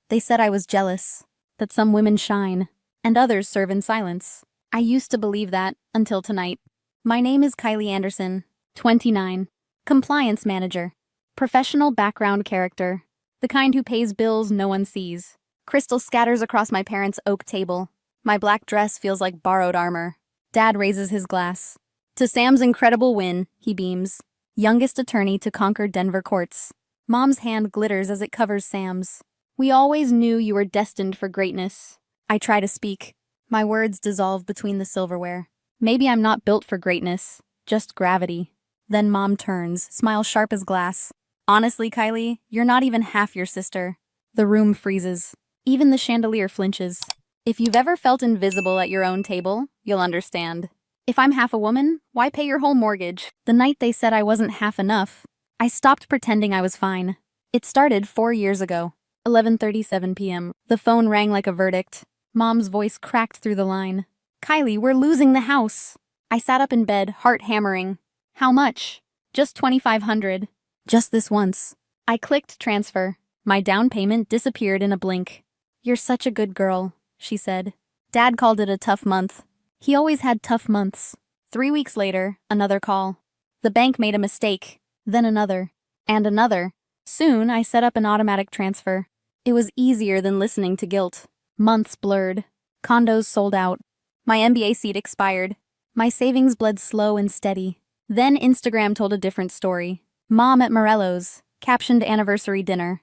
They said I was jealous, that some women shine, and others serve in silence. I used to believe that, until tonight. My name is Kylie Anderson, 29, compliance manager, professional background character, the kind who pays bills no one sees. Crystal scatters across my parents' oak table. My black dress feels like borrowed armor. Dad raises his glass. To Sam's incredible win, he beams. Youngest attorney to conquer Denver courts. Mom's hand glitters as it covers Sam's. We always knew you were destined for greatness. I try to speak. My words dissolve between the silverware. Maybe I'm not built for greatness, just gravity. Then Mom turns, smile sharp as glass. Honestly, Kylie, you're not even half your sister. The room freezes. Even the chandelier flinches. If you've ever felt invisible at your own table, you'll understand. If I'm half a woman, why pay your whole mortgage? The night they said I wasn't half enough, I stopped pretending I was fine. It started 4 years ago. 11:37 p.m. The phone rang like a verdict. Mom's voice cracked through the line. Kylie, we're losing the house. I sat up in bed, heart hammering. How much? Just $2,500. Just this once. I clicked transfer. My down payment disappeared in a blink. You're such a good girl, she said. Dad called it a tough month. He always had tough months. 3 weeks later, another call. The bank made a mistake. Then another. And another. Soon, I set up an automatic transfer. It was easier than listening to guilt. Months blurred. Condos sold out. My MBA seat expired. My savings bled slow and steady. Then Instagram told a different story. Mom at Morello's, captioned anniversary dinner.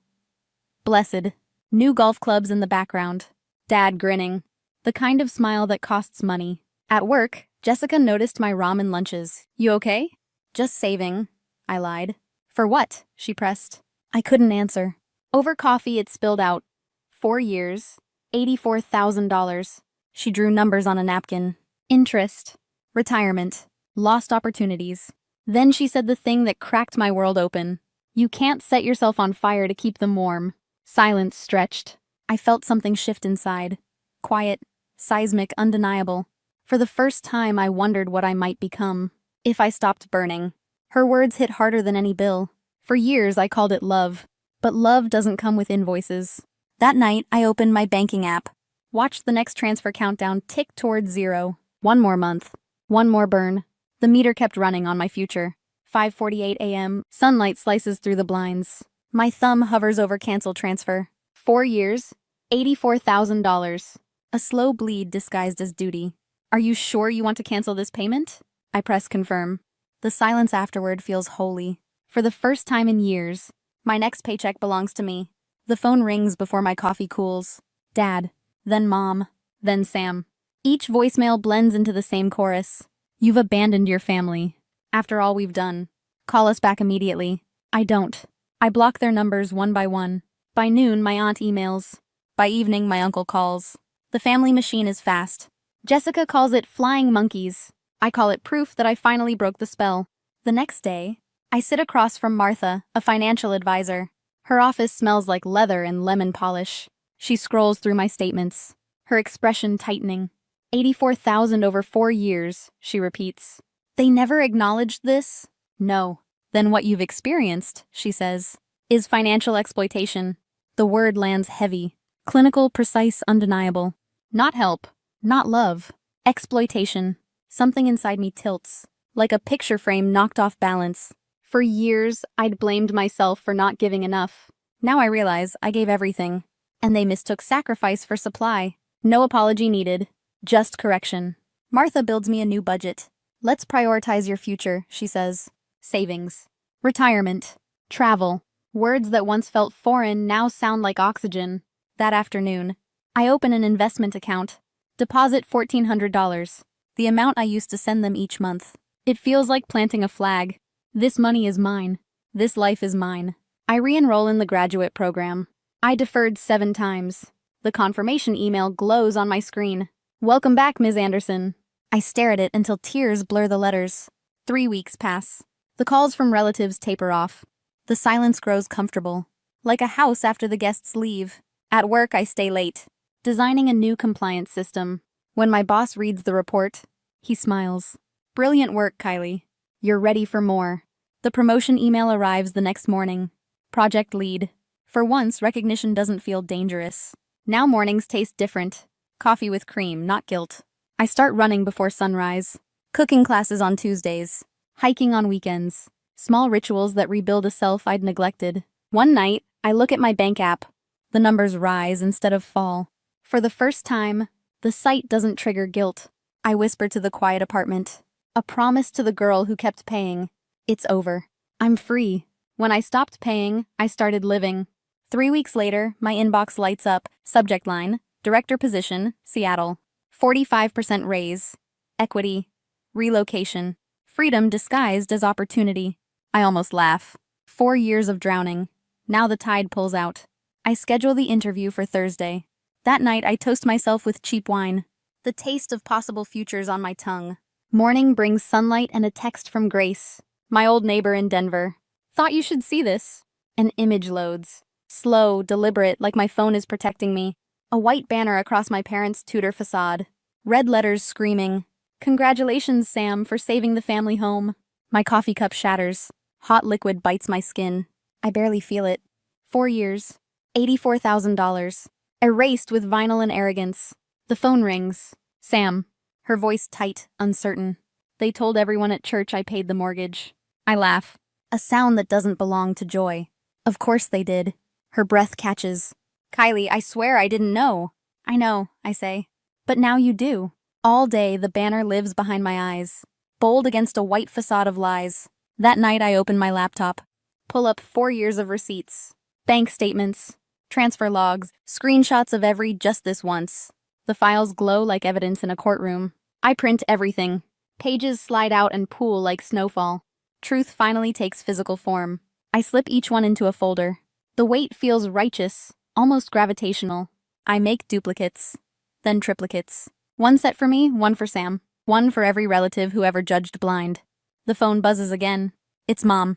Blessed. New golf clubs in the background. Dad grinning. The kind of smile that costs money. At work, Jessica noticed my ramen lunches. You okay? Just saving, I lied. For what? She pressed. I couldn't answer. Over coffee, it spilled out. 4 years, $84,000. She drew numbers on a napkin. Interest, retirement, lost opportunities. Then she said the thing that cracked my world open. You can't set yourself on fire to keep them warm. Silence stretched. I felt something shift inside. Quiet, seismic, undeniable. For the first time, I wondered what I might become if I stopped burning. Her words hit harder than any bill. For years, I called it love. But love doesn't come with invoices. That night, I opened my banking app. Watched the next transfer countdown tick towards 0. 1 more month. 1 more burn. The meter kept running on my future. 5:48 a.m. Sunlight slices through the blinds. My thumb hovers over cancel transfer. 4 years, $84,000. A slow bleed disguised as duty. Are you sure you want to cancel this payment? I press confirm. The silence afterward feels holy. For the first time in years, my next paycheck belongs to me. The phone rings before my coffee cools. Dad, then Mom, then Sam. Each voicemail blends into the same chorus. You've abandoned your family. After all we've done. Call us back immediately. I don't. I block their numbers one by one. By noon, my aunt emails. By evening, my uncle calls. The family machine is fast. Jessica calls it flying monkeys. I call it proof that I finally broke the spell. The next day, I sit across from Martha, a financial advisor. Her office smells like leather and lemon polish. She scrolls through my statements, her expression tightening. 84,000 over 4 years, she repeats. They never acknowledged this? No. Then what you've experienced, she says, is financial exploitation. The word lands heavy. Clinical, precise, undeniable. Not help. Not love. Exploitation. Something inside me tilts, like a picture frame knocked off balance. For years, I'd blamed myself for not giving enough. Now I realize I gave everything. And they mistook sacrifice for supply. No apology needed. Just correction. Martha builds me a new budget. Let's prioritize your future, she says. Savings. Retirement. Travel. Words that once felt foreign now sound like oxygen. That afternoon, I open an investment account. Deposit $1,400. The amount I used to send them each month. It feels like planting a flag. This money is mine. This life is mine. I re-enroll in the graduate program. I deferred 7 times. The confirmation email glows on my screen. Welcome back, Ms. Anderson. I stare at it until tears blur the letters. 3 weeks pass. The calls from relatives taper off. The silence grows comfortable, like a house after the guests leave. At work, I stay late, designing a new compliance system. When my boss reads the report, he smiles. Brilliant work, Kylie. You're ready for more. The promotion email arrives the next morning. Project lead. For once, recognition doesn't feel dangerous. Now mornings taste different. Coffee with cream, not guilt. I start running before sunrise. Cooking classes on Tuesdays. Hiking on weekends. Small rituals that rebuild a self I'd neglected. One night, I look at my bank app. The numbers rise instead of fall. For the first time, the sight doesn't trigger guilt. I whisper to the quiet apartment. A promise to the girl who kept paying. It's over. I'm free. When I stopped paying, I started living. 3 weeks later, my inbox lights up. Subject line, director position, Seattle. 45% raise. Equity. Relocation. Freedom disguised as opportunity. I almost laugh. 4 years of drowning. Now the tide pulls out. I schedule the interview for Thursday. That night, I toast myself with cheap wine. The taste of possible futures on my tongue. Morning brings sunlight and a text from Grace, my old neighbor in Denver. Thought you should see this. An image loads. Slow, deliberate, like my phone is protecting me. A white banner across my parents' Tudor facade. Red letters screaming, "Congratulations, Sam, for saving the family home." My coffee cup shatters. Hot liquid bites my skin. I barely feel it. 4 years. $84,000. Erased with vinyl and arrogance. The phone rings. Sam. Her voice tight, uncertain. They told everyone at church I paid the mortgage. I laugh. A sound that doesn't belong to joy. Of course they did. Her breath catches. Kylie, I swear I didn't know. I know, I say. But now you do. All day, the banner lives behind my eyes. Bold against a white facade of lies. That night, I open my laptop. Pull up 4 years of receipts. Bank statements. Transfer logs. Screenshots of every just this once. The files glow like evidence in a courtroom. I print everything. Pages slide out and pool like snowfall. Truth finally takes physical form. I slip each one into a folder. The weight feels righteous, almost gravitational. I make duplicates, then triplicates. One set for me, one for Sam. One for every relative who ever judged blind. The phone buzzes again. It's Mom.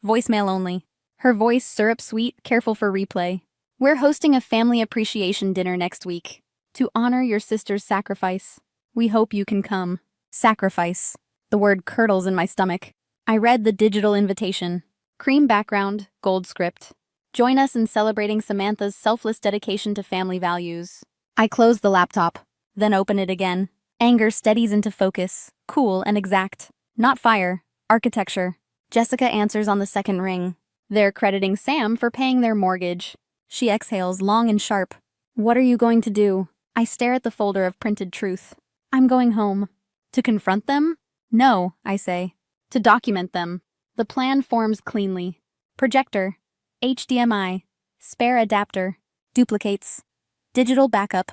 Voicemail only. Her voice syrup sweet, careful for replay. We're hosting a family appreciation dinner next week. To honor your sister's sacrifice. We hope you can come. Sacrifice. The word curdles in my stomach. I read the digital invitation. Cream background, gold script. Join us in celebrating Samantha's selfless dedication to family values. I close the laptop, then open it again. Anger steadies into focus, cool and exact. Not fire, architecture. Jessica answers on the second ring. They're crediting Sam for paying their mortgage. She exhales long and sharp. What are you going to do? I stare at the folder of printed truth. I'm going home. To confront them? No, I say. To document them. The plan forms cleanly. Projector. HDMI. Spare adapter. Duplicates. Digital backup.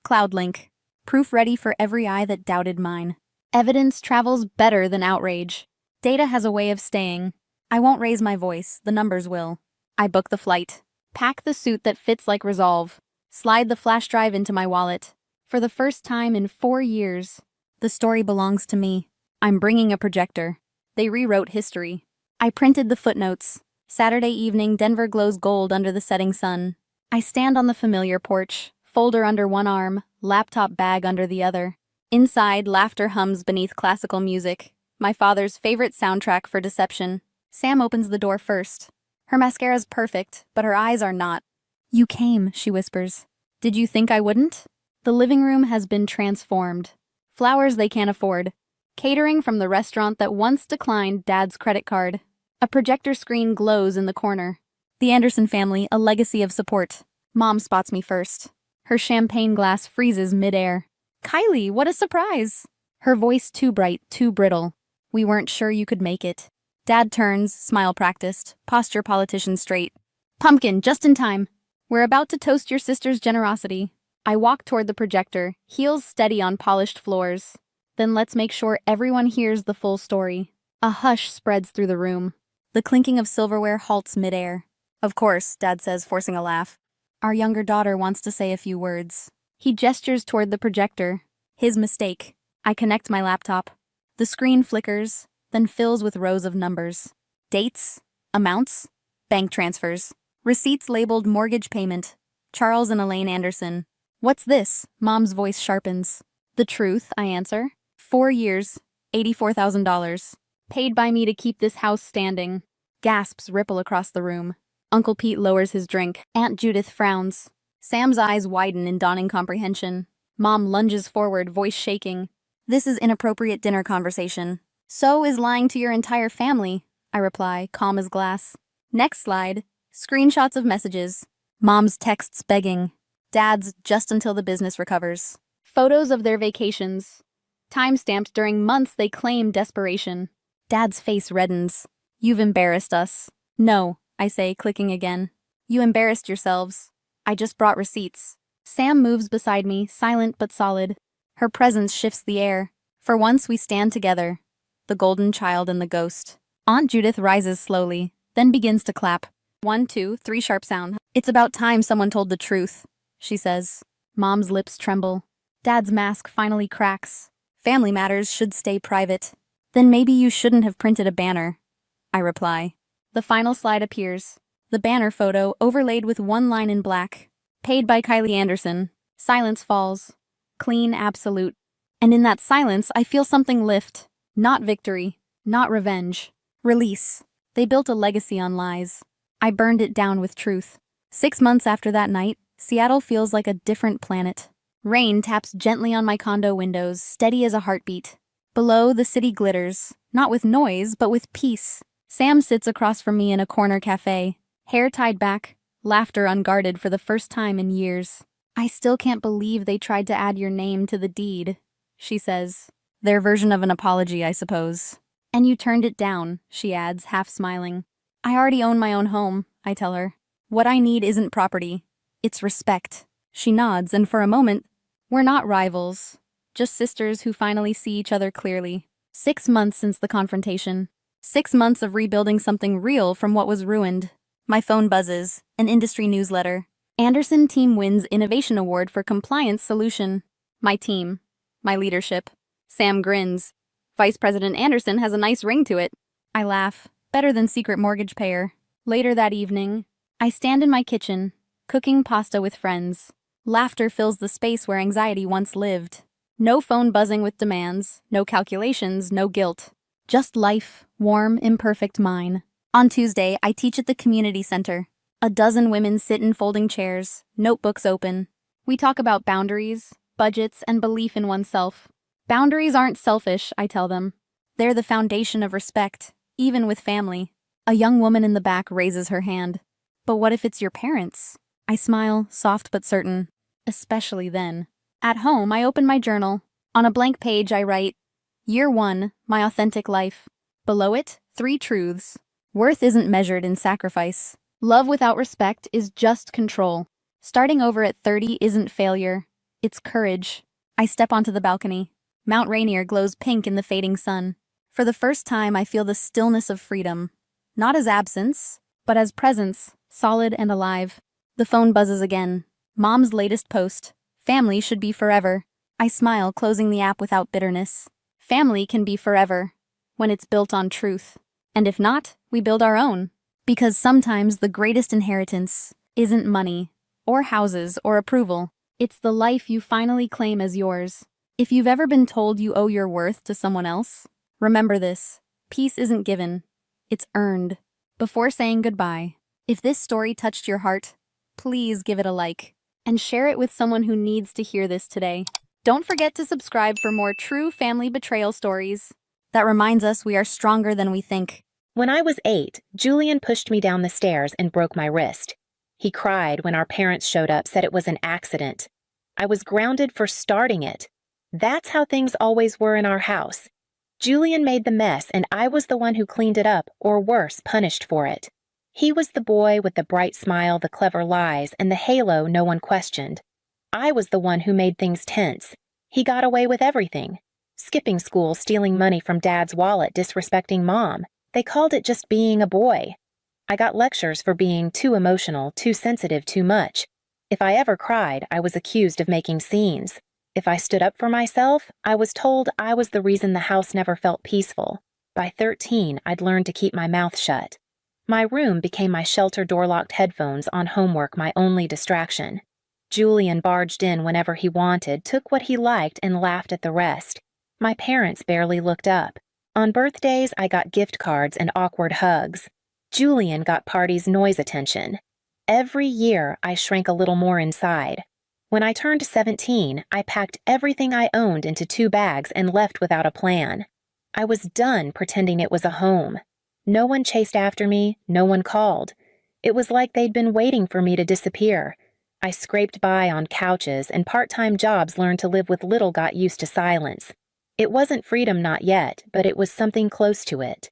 Cloud link. Proof ready for every eye that doubted mine. Evidence travels better than outrage. Data has a way of staying. I won't raise my voice, the numbers will. I book the flight. Pack the suit that fits like resolve. Slide the flash drive into my wallet. For the first time in 4 years, the story belongs to me. I'm bringing a projector. They rewrote history. I printed the footnotes. Saturday evening, Denver glows gold under the setting sun. I stand on the familiar porch, folder under one arm, laptop bag under the other. Inside, laughter hums beneath classical music, my father's favorite soundtrack for deception. Sam opens the door first. Her mascara's perfect, but her eyes are not. You came, she whispers. Did you think I wouldn't? The living room has been transformed. Flowers they can't afford. Catering from the restaurant that once declined Dad's credit card. A projector screen glows in the corner. The Anderson family, a legacy of support. Mom spots me first. Her champagne glass freezes midair. Kylie, what a surprise! Her voice too bright, too brittle. We weren't sure you could make it. Dad turns, smile practiced, posture politician straight. Pumpkin, just in time. We're about to toast your sister's generosity. I walk toward the projector, heels steady on polished floors. Then let's make sure everyone hears the full story. A hush spreads through the room. The clinking of silverware halts midair. Of course, Dad says, forcing a laugh. Our younger daughter wants to say a few words. He gestures toward the projector. His mistake. I connect my laptop. The screen flickers, then fills with rows of numbers. Dates, amounts, bank transfers. Receipts labeled mortgage payment. Charles and Elaine Anderson. What's this? Mom's voice sharpens. The truth, I answer. 4 years, $84,000. Paid by me to keep this house standing. Gasps ripple across the room. Uncle Pete lowers his drink. Aunt Judith frowns. Sam's eyes widen in dawning comprehension. Mom lunges forward, voice shaking. This is inappropriate dinner conversation. So is lying to your entire family, I reply, calm as glass. Next slide. Screenshots of messages. Mom's texts begging. Dad's just until the business recovers. Photos of their vacations. Time-stamped during months they claim desperation. Dad's face reddens. You've embarrassed us. No, I say, clicking again. You embarrassed yourselves. I just brought receipts. Sam moves beside me, silent but solid. Her presence shifts the air. For once we stand together. The golden child and the ghost. Aunt Judith rises slowly, then begins to clap. 1, 2, 3 sharp sound. It's about time someone told the truth, she says. Mom's lips tremble. Dad's mask finally cracks. Family matters should stay private. Then maybe you shouldn't have printed a banner, I reply. The final slide appears. The banner photo overlaid with one line in black. Paid by Kylie Anderson. Silence falls. Clean, absolute. And in that silence, I feel something lift. Not victory. Not revenge. Release. They built a legacy on lies. I burned it down with truth. 6 months after that night, Seattle feels like a different planet. Rain taps gently on my condo windows, steady as a heartbeat. Below, the city glitters, not with noise, but with peace. Sam sits across from me in a corner cafe, hair tied back, laughter unguarded for the first time in years. I still can't believe they tried to add your name to the deed, she says. Their version of an apology, I suppose. And you turned it down, she adds, half smiling. I already own my own home, I tell her. What I need isn't property. It's respect. She nods, and for a moment, we're not rivals. Just sisters who finally see each other clearly. 6 months since the confrontation. 6 months of rebuilding something real from what was ruined. My phone buzzes. An industry newsletter. Anderson team wins Innovation Award for Compliance Solution. My team. My leadership. Sam grins. Vice President Anderson has a nice ring to it. I laugh. Better than secret mortgage payer. Later that evening, I stand in my kitchen, cooking pasta with friends. Laughter fills the space where anxiety once lived. No phone buzzing with demands, no calculations, no guilt. Just life, warm, imperfect mine. On Tuesday, I teach at the community center. A dozen women sit in folding chairs, notebooks open. We talk about boundaries, budgets, and belief in oneself. Boundaries aren't selfish, I tell them. They're the foundation of respect, even with family. A young woman in the back raises her hand. But what if it's your parents? I smile, soft but certain. Especially then. At home, I open my journal. On a blank page, I write, Year 1, my authentic life. Below it, 3 truths. Worth isn't measured in sacrifice. Love without respect is just control. Starting over at 30 isn't failure. It's courage. I step onto the balcony. Mount Rainier glows pink in the fading sun. For the first time, I feel the stillness of freedom. Not as absence, but as presence, solid and alive. The phone buzzes again. Mom's latest post. Family should be forever. I smile, closing the app without bitterness. Family can be forever, when it's built on truth. And if not, we build our own. Because sometimes the greatest inheritance isn't money, or houses, or approval. It's the life you finally claim as yours. If you've ever been told you owe your worth to someone else, remember this. Peace isn't given. It's earned. Before saying goodbye, if this story touched your heart, please give it a like. And share it with someone who needs to hear this today. Don't forget to subscribe for more true family betrayal stories. That reminds us we are stronger than we think. When I was 8, Julian pushed me down the stairs and broke my wrist. He cried when our parents showed up, said it was an accident. I was grounded for starting it. That's how things always were in our house. Julian made the mess, and I was the one who cleaned it up, or worse, punished for it. He was the boy with the bright smile, the clever lies, and the halo no one questioned. I was the one who made things tense. He got away with everything. Skipping school, stealing money from Dad's wallet, disrespecting Mom. They called it just being a boy. I got lectures for being too emotional, too sensitive, too much. If I ever cried, I was accused of making scenes. If I stood up for myself, I was told I was the reason the house never felt peaceful. By 13, I'd learned to keep my mouth shut. My room became my shelter door-locked headphones on homework, my only distraction. Julian barged in whenever he wanted, took what he liked, and laughed at the rest. My parents barely looked up. On birthdays, I got gift cards and awkward hugs. Julian got party's noise attention. Every year, I shrank a little more inside. When I turned 17, I packed everything I owned into 2 bags and left without a plan. I was done pretending it was a home. No one chased after me, no one called. It was like they'd been waiting for me to disappear. I scraped by on couches, and part-time jobs learned to live with little got used to silence. It wasn't freedom not yet, but it was something close to it.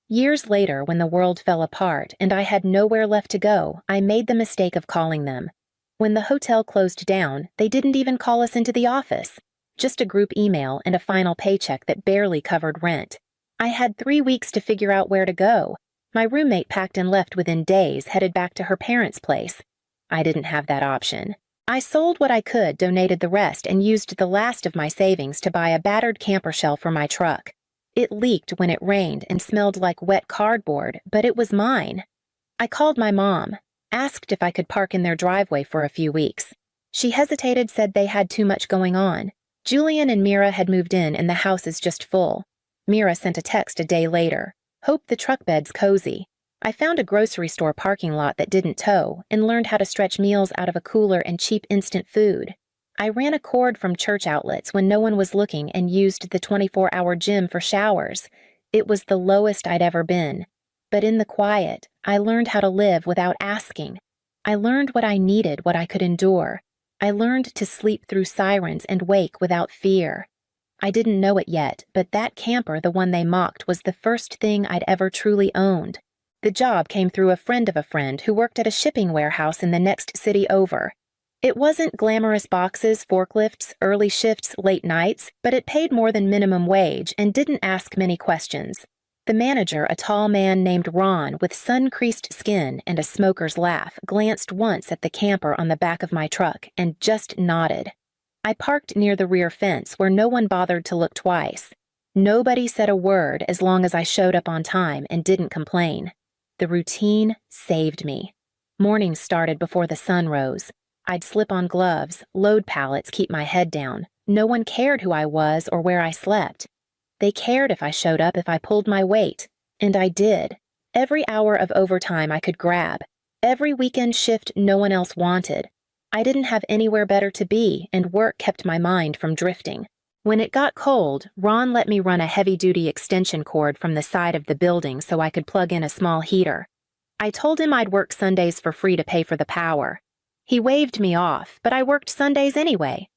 Years later, when the world fell apart and I had nowhere left to go, I made the mistake of calling them. When the hotel closed down, they didn't even call us into the office. Just a group email and a final paycheck that barely covered rent. I had 3 weeks to figure out where to go. My roommate packed and left within days, headed back to her parents' place. I didn't have that option. I sold what I could, donated the rest, and used the last of my savings to buy a battered camper shell for my truck. It leaked when it rained and smelled like wet cardboard, but it was mine. I called my mom, asked if I could park in their driveway for a few weeks. She hesitated, said they had too much going on. Julian and Mira had moved in and the house is just full. Mira sent a text a day later. Hope the truck bed's cozy. I found a grocery store parking lot that didn't tow and learned how to stretch meals out of a cooler and cheap instant food. I ran a cord from church outlets when no one was looking and used the 24-hour gym for showers. It was the lowest I'd ever been. But in the quiet, I learned how to live without asking. I learned what I needed, what I could endure. I learned to sleep through sirens and wake without fear. I didn't know it yet, but that camper, the one they mocked, was the first thing I'd ever truly owned. The job came through a friend of a friend who worked at a shipping warehouse in the next city over. It wasn't glamorous boxes, forklifts, early shifts, late nights, but it paid more than minimum wage and didn't ask many questions. The manager, a tall man named Ron with sun-creased skin and a smoker's laugh, glanced once at the camper on the back of my truck and just nodded. I parked near the rear fence where no one bothered to look twice. Nobody said a word as long as I showed up on time and didn't complain. The routine saved me. Mornings started before the sun rose. I'd slip on gloves, load pallets, keep my head down. No one cared who I was or where I slept. They cared if I showed up, if I pulled my weight. And I did. Every hour of overtime I could grab. Every weekend shift no one else wanted. I didn't have anywhere better to be, and work kept my mind from drifting. When it got cold, Ron let me run a heavy-duty extension cord from the side of the building so I could plug in a small heater. I told him I'd work Sundays for free to pay for the power. He waved me off, but I worked Sundays anyway.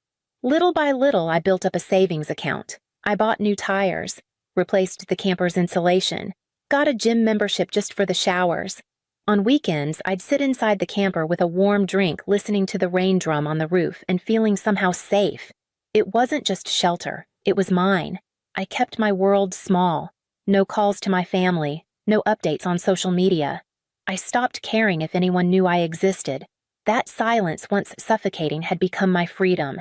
Little by little, I built up a savings account. I bought new tires, replaced the camper's insulation, got a gym membership just for the showers. On weekends, I'd sit inside the camper with a warm drink, listening to the rain drum on the roof and feeling somehow safe. It wasn't just shelter, it was mine. I kept my world small. No calls to my family, no updates on social media. I stopped caring if anyone knew I existed. That silence, once suffocating, had become my freedom.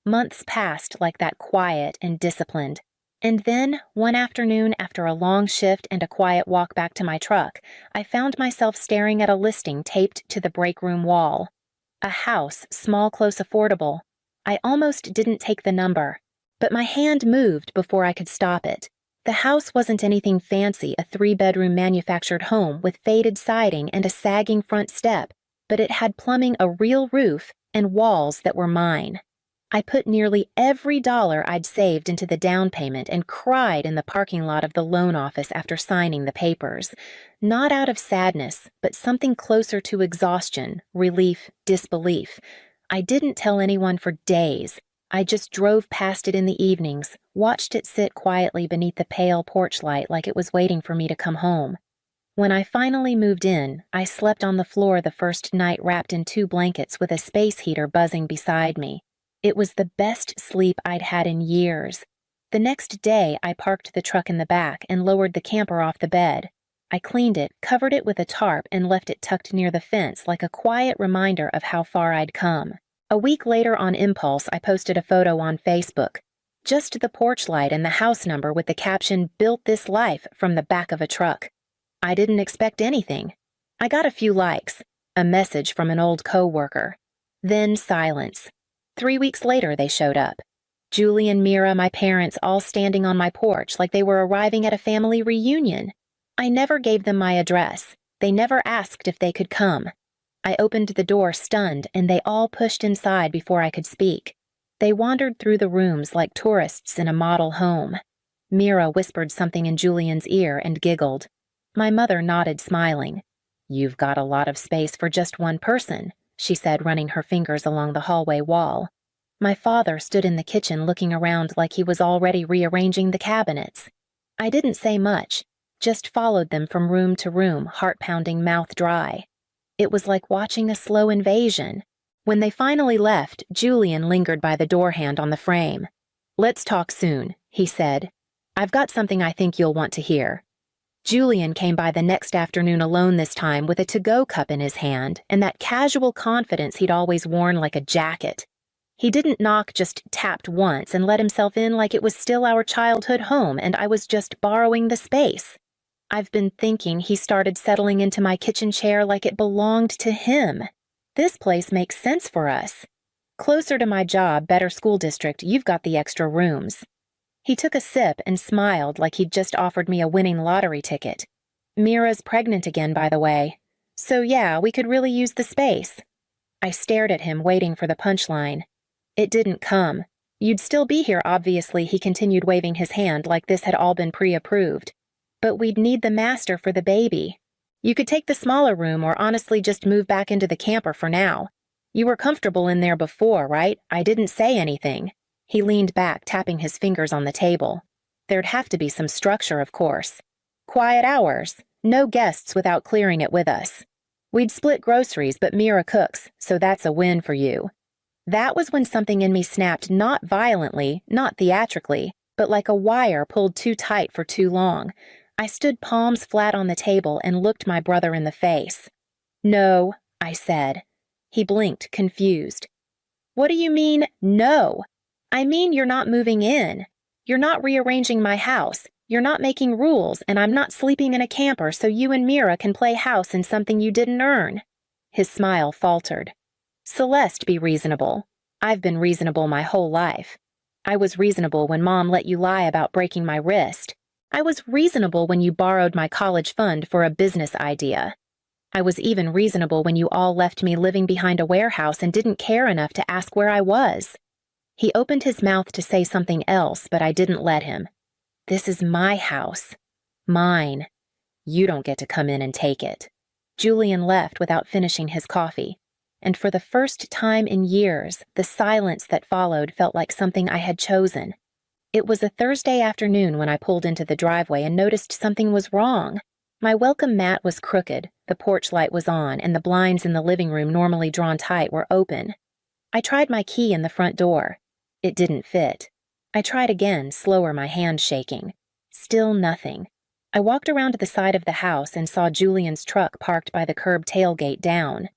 Months passed like that, quiet and disciplined. And then, one afternoon after a long shift and a quiet walk back to my truck, I found myself staring at a listing taped to the break room wall. A house, small, close, affordable. I almost didn't take the number, but my hand moved before I could stop it. The house wasn't anything fancy, a 3-bedroom manufactured home with faded siding and a sagging front step, but it had plumbing, a real roof, and walls that were mine. I put nearly every dollar I'd saved into the down payment and cried in the parking lot of the loan office after signing the papers. Not out of sadness, but something closer to exhaustion, relief, disbelief. I didn't tell anyone for days. I just drove past it in the evenings, watched it sit quietly beneath the pale porch light like it was waiting for me to come home. When I finally moved in, I slept on the floor the first night wrapped in 2 blankets with a space heater buzzing beside me. It was the best sleep I'd had in years. The next day, I parked the truck in the back and lowered the camper off the bed. I cleaned it, covered it with a tarp, and left it tucked near the fence like a quiet reminder of how far I'd come. A week later, on impulse, I posted a photo on Facebook. Just the porch light and the house number with the caption, "Built this life," from the back of a truck. I didn't expect anything. I got a few likes, a message from an old co-worker. Then silence. 3 weeks later, they showed up. Julie and Mira, my parents, all standing on my porch like they were arriving at a family reunion. I never gave them my address. They never asked if they could come. I opened the door stunned, and they all pushed inside before I could speak. They wandered through the rooms like tourists in a model home. Mira whispered something in Julian's ear and giggled. My mother nodded, smiling. "You've got a lot of space for just one person," she said, running her fingers along the hallway wall. My father stood in the kitchen looking around like he was already rearranging the cabinets. I didn't say much, just followed them from room to room, heart-pounding, mouth dry. It was like watching a slow invasion. When they finally left, Julian lingered by the door hand on the frame. "Let's talk soon," he said. "I've got something I think you'll want to hear." Julian came by the next afternoon alone this time with a to-go cup in his hand and that casual confidence he'd always worn like a jacket. He didn't knock, just tapped once and let himself in like it was still our childhood home and I was just borrowing the space. I've been thinking he started settling into my kitchen chair like it belonged to him. This place makes sense for us. Closer to my job, better school district, you've got the extra rooms. He took a sip and smiled like he'd just offered me a winning lottery ticket. Mira's pregnant again, by the way. So yeah, we could really use the space. I stared at him, waiting for the punchline. It didn't come. You'd still be here, obviously, he continued, waving his hand like this had all been pre-approved. But we'd need the master for the baby. You could take the smaller room or honestly just move back into the camper for now. You were comfortable in there before, right? I didn't say anything. He leaned back, tapping his fingers on the table. There'd have to be some structure, of course. Quiet hours. No guests without clearing it with us. We'd split groceries, but Mira cooks, so that's a win for you. That was when something in me snapped, not violently, not theatrically, but like a wire pulled too tight for too long. I stood palms flat on the table and looked my brother in the face. "No," I said. He blinked, confused. "What do you mean, no?" "I mean you're not moving in. You're not rearranging my house. You're not making rules, and I'm not sleeping in a camper so you and Mira can play house in something you didn't earn." His smile faltered. "Celeste, be reasonable. I've been reasonable my whole life. I was reasonable when Mom let you lie about breaking my wrist. I was reasonable when you borrowed my college fund for a business idea. I was even reasonable when you all left me living behind a warehouse and didn't care enough to ask where I was." He opened his mouth to say something else, but I didn't let him. "This is my house. Mine. You don't get to come in and take it." Julian left without finishing his coffee, and for the first time in years, the silence that followed felt like something I had chosen. It was a Thursday afternoon when I pulled into the driveway and noticed something was wrong. My welcome mat was crooked, the porch light was on, and the blinds in the living room, normally drawn tight, were open. I tried my key in the front door. It didn't fit. I tried again, slower, my hand shaking. Still nothing. I walked around to the side of the house and saw Julian's truck parked by the curb tailgate down.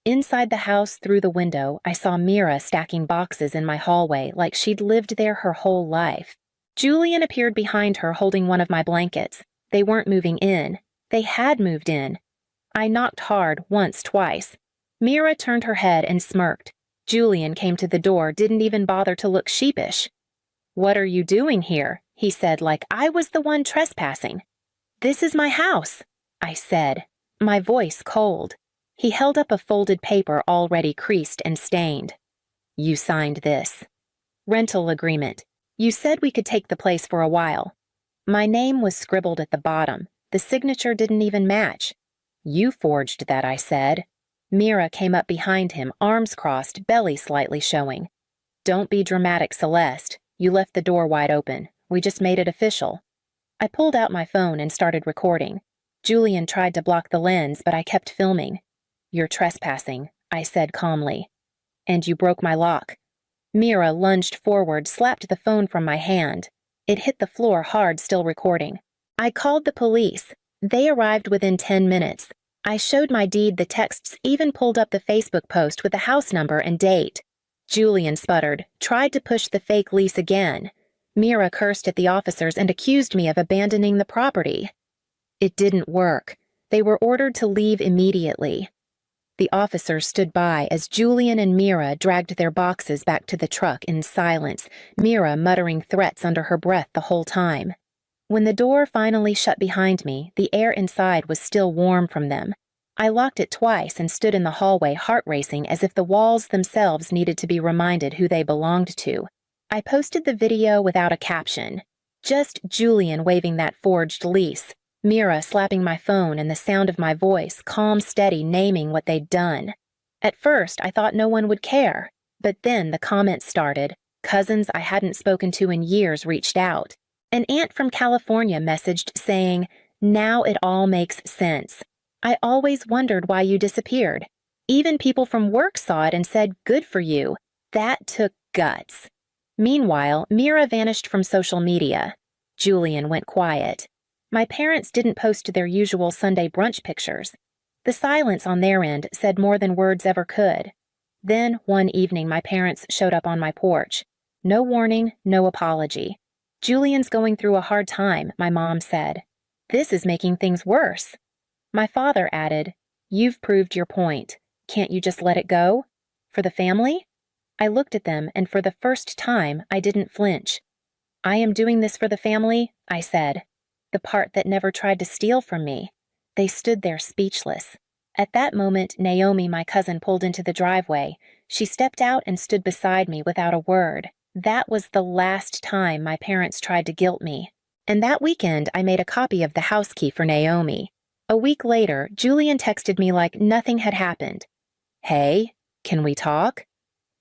Inside the house, through the window, I saw Mira stacking boxes in my hallway like she'd lived there her whole life. Julian appeared behind her holding one of my blankets. They weren't moving in. They had moved in. I knocked hard, once, twice. Mira turned her head and smirked. Julian came to the door, didn't even bother to look sheepish. "What are you doing here?" he said, like I was the one trespassing. "This is my house," I said, my voice cold. He held up a folded paper already creased and stained. "You signed this. Rental agreement. You said we could take the place for a while." My name was scribbled at the bottom. The signature didn't even match. "You forged that," I said. Mira came up behind him, arms crossed, belly slightly showing. "Don't be dramatic, Celeste. You left the door wide open. We just made it official." I pulled out my phone and started recording. Julian tried to block the lens, but I kept filming. "You're trespassing," I said calmly. "And you broke my lock." Mira lunged forward, slapped the phone from my hand. It hit the floor hard, still recording. I called the police. They arrived within 10 minutes. I showed my deed, the texts even pulled up the Facebook post with the house number and date. Julian sputtered, tried to push the fake lease again. Mira cursed at the officers and accused me of abandoning the property. It didn't work. They were ordered to leave immediately. The officers stood by as Julian and Mira dragged their boxes back to the truck in silence, Mira muttering threats under her breath the whole time. When the door finally shut behind me, the air inside was still warm from them. I locked it twice and stood in the hallway, heart racing, as if the walls themselves needed to be reminded who they belonged to. I posted the video without a caption. Just Julian waving that forged lease, Mira slapping my phone, and the sound of my voice, calm, steady, naming what they'd done. At first, I thought no one would care, but then the comments started. Cousins I hadn't spoken to in years reached out. An aunt from California messaged saying, "Now it all makes sense. I always wondered why you disappeared." Even people from work saw it and said, "Good for you." That took guts. Meanwhile, Mira vanished from social media. Julian went quiet. My parents didn't post their usual Sunday brunch pictures. The silence on their end said more than words ever could. Then, one evening, my parents showed up on my porch. No warning, no apology. "Julian's going through a hard time," my mom said. "This is making things worse." My father added, "You've proved your point. Can't you just let it go? For the family?" I looked at them, and for the first time, I didn't flinch. "I am doing this for the family," I said. The part that never tried to steal from me. They stood there speechless. At that moment, Naomi, my cousin, pulled into the driveway. She stepped out and stood beside me without a word. That was the last time my parents tried to guilt me. And that weekend, I made a copy of the house key for Naomi. A week later, Julian texted me like nothing had happened. "Hey, can we talk?"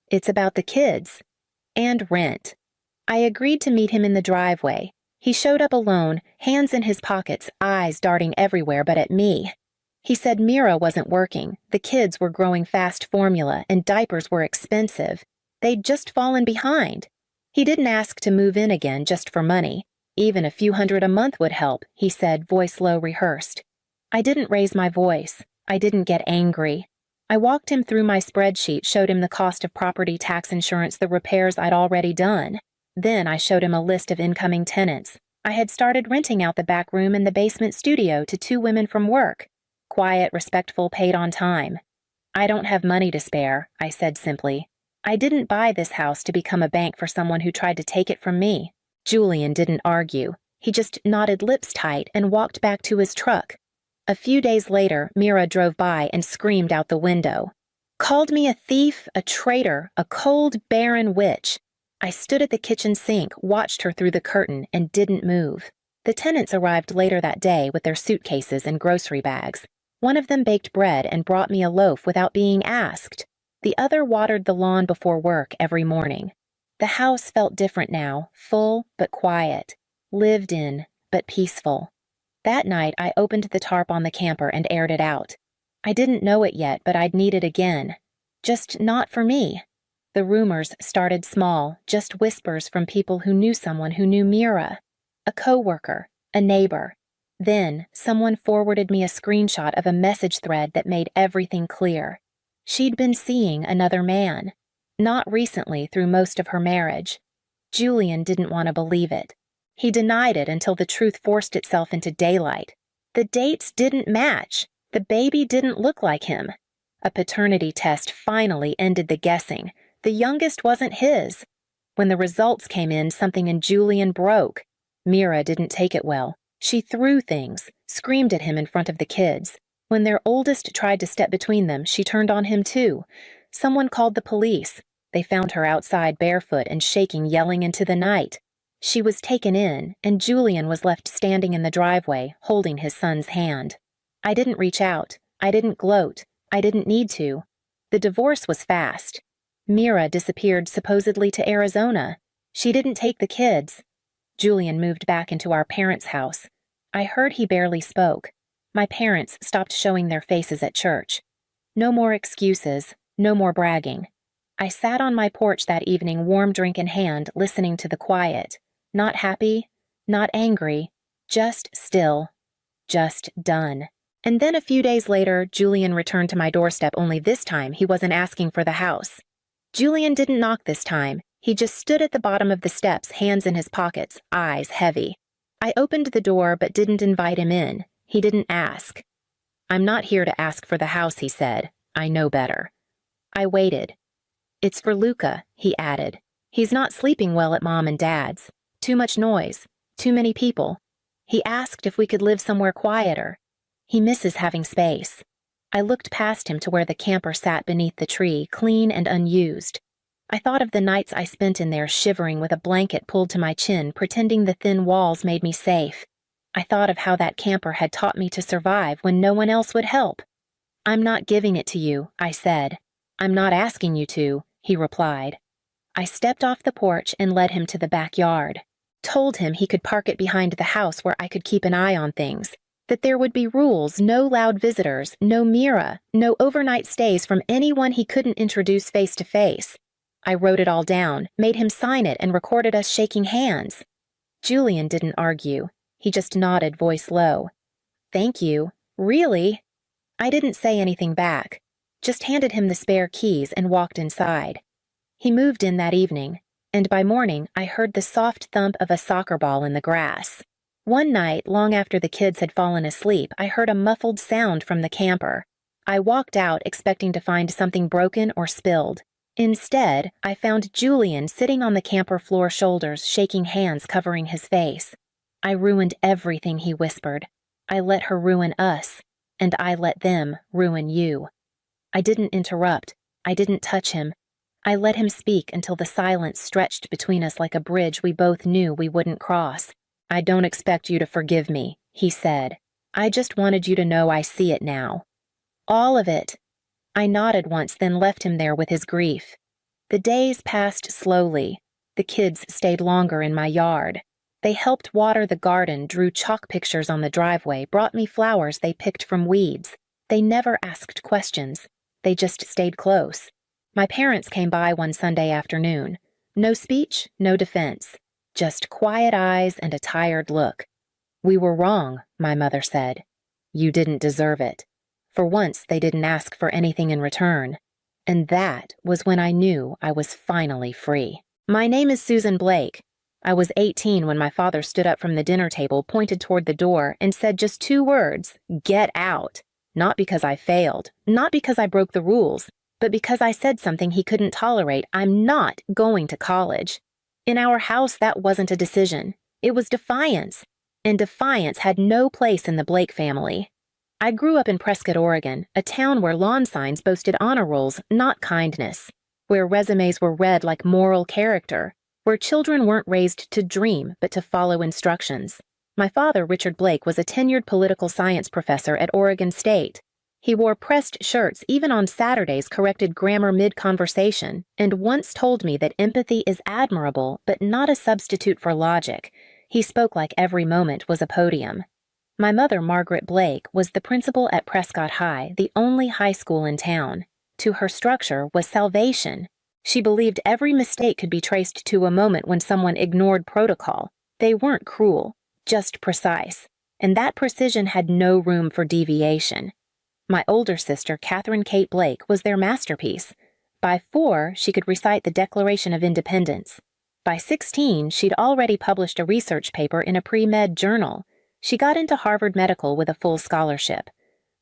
"It's about the kids." "And rent." I agreed to meet him in the driveway. He showed up alone, hands in his pockets, eyes darting everywhere but at me. He said Mira wasn't working, the kids were growing fast formula, and diapers were expensive. They'd just fallen behind. He didn't ask to move in again just for money. Even a few $100 a month would help, he said, voice low, rehearsed. I didn't raise my voice. I didn't get angry. I walked him through my spreadsheet, showed him the cost of property tax insurance, the repairs I'd already done. Then I showed him a list of incoming tenants. I had started renting out the back room and the basement studio to 2 women from work. Quiet, respectful, paid on time. "I don't have money to spare," I said simply. "I didn't buy this house to become a bank for someone who tried to take it from me." Julian didn't argue. He just nodded lips tight and walked back to his truck. A few days later, Mira drove by and screamed out the window. Called me a thief, a traitor, a cold, barren witch. I stood at the kitchen sink, watched her through the curtain, and didn't move. The tenants arrived later that day with their suitcases and grocery bags. One of them baked bread and brought me a loaf without being asked. The other watered the lawn before work every morning. The house felt different now, full but quiet, lived in but peaceful. That night, I opened the tarp on the camper and aired it out. I didn't know it yet, but I'd need it again. Just not for me. The rumors started small, just whispers from people who knew someone who knew Mira. A coworker, a neighbor. Then, someone forwarded me a screenshot of a message thread that made everything clear. She'd been seeing another man. Not recently, through most of her marriage. Julian didn't want to believe it. He denied it until the truth forced itself into daylight. The dates didn't match. The baby didn't look like him. A paternity test finally ended the guessing. The youngest wasn't his. When the results came in, something in Julian broke. Mira didn't take it well. She threw things, screamed at him in front of the kids. When their oldest tried to step between them, she turned on him too. Someone called the police. They found her outside barefoot and shaking, yelling into the night. She was taken in, and Julian was left standing in the driveway, holding his son's hand. I didn't reach out. I didn't gloat. I didn't need to. The divorce was fast. Mira disappeared supposedly to Arizona. She didn't take the kids. Julian moved back into our parents' house. I heard he barely spoke. My parents stopped showing their faces at church. No more excuses, no more bragging. I sat on my porch that evening, warm drink in hand, listening to the quiet. Not happy, not angry, just still, just done. And then a few days later, Julian returned to my doorstep, only this time he wasn't asking for the house. Julian didn't knock this time. He just stood at the bottom of the steps, hands in his pockets, eyes heavy. I opened the door but didn't invite him in. He didn't ask. "I'm not here to ask for the house," he said. "I know better." I waited. "It's for Luca," he added. "He's not sleeping well at Mom and Dad's. Too much noise. Too many people. He asked if we could live somewhere quieter. He misses having space. I looked past him to where the camper sat beneath the tree, clean and unused. I thought of the nights I spent in there shivering with a blanket pulled to my chin, pretending the thin walls made me safe. I thought of how that camper had taught me to survive when no one else would help. "I'm not giving it to you," I said. "I'm not asking you to," he replied. I stepped off the porch and led him to the backyard. Told him he could park it behind the house where I could keep an eye on things. That there would be rules, no loud visitors, no Mira, no overnight stays from anyone he couldn't introduce face to face. I wrote it all down, made him sign it, and recorded us shaking hands. Julian didn't argue. He just nodded, voice low. "Thank you. Really?" I didn't say anything back, just handed him the spare keys and walked inside. He moved in that evening, and by morning I heard the soft thump of a soccer ball in the grass. One night, long after the kids had fallen asleep, I heard a muffled sound from the camper. I walked out expecting to find something broken or spilled. Instead, I found Julian sitting on the camper floor shoulders, shaking hands covering his face. "I ruined everything," he whispered. "I let her ruin us, and I let them ruin you." I didn't interrupt. I didn't touch him. I let him speak until the silence stretched between us like a bridge we both knew we wouldn't cross. "I don't expect you to forgive me," he said. "I just wanted you to know I see it now." "All of it." I nodded once, then left him there with his grief. The days passed slowly. The kids stayed longer in my yard. They helped water the garden, drew chalk pictures on the driveway, brought me flowers they picked from weeds. They never asked questions. They just stayed close. My parents came by one Sunday afternoon. No speech, no defense. Just quiet eyes and a tired look. "We were wrong," my mother said. "You didn't deserve it." For once, they didn't ask for anything in return. And that was when I knew I was finally free. "My name is Susan Blake." I was 18 when my father stood up from the dinner table, pointed toward the door, and said just 2 words, "Get out." Not because I failed, not because I broke the rules, but because I said something he couldn't tolerate. "I'm not going to college." In our house, that wasn't a decision. It was defiance. And defiance had no place in the Blake family. I grew up in Prescott, Oregon, a town where lawn signs boasted honor rolls, not kindness, where resumes were read like moral character, where children weren't raised to dream but to follow instructions. My father, Richard Blake, was a tenured political science professor at Oregon State. He wore pressed shirts even on Saturdays, corrected grammar mid-conversation, and once told me that empathy is admirable but not a substitute for logic. He spoke like every moment was a podium. My mother, Margaret Blake, was the principal at Prescott High, the only high school in town. To her, structure was salvation. She believed every mistake could be traced to a moment when someone ignored protocol. They weren't cruel, just precise, and that precision had no room for deviation. My older sister, Catherine Kate Blake, was their masterpiece. By 4, she could recite the Declaration of Independence. By 16, she'd already published a research paper in a pre-med journal. She got into Harvard Medical with a full scholarship.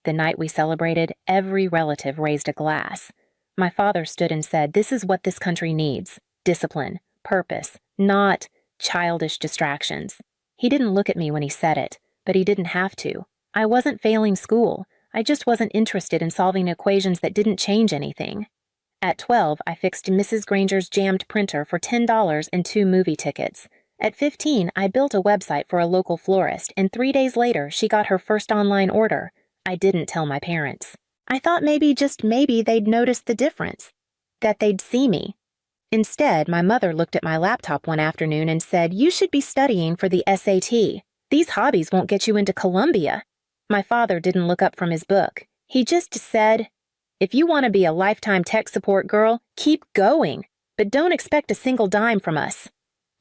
The night we celebrated, every relative raised a glass. My father stood and said, "This is what this country needs. Discipline, purpose, not childish distractions." He didn't look at me when he said it, but he didn't have to. I wasn't failing school. I just wasn't interested in solving equations that didn't change anything. At 12, I fixed Mrs. Granger's jammed printer for $10 and 2 movie tickets. At 15, I built a website for a local florist, and 3 days later, she got her first online order. I didn't tell my parents. I thought maybe, just maybe, they'd notice the difference, that they'd see me. Instead, my mother looked at my laptop one afternoon and said, "You should be studying for the SAT. These hobbies won't get you into Columbia." My father didn't look up from his book. He just said, "If you want to be a lifetime tech support girl, keep going, but don't expect a single dime from us."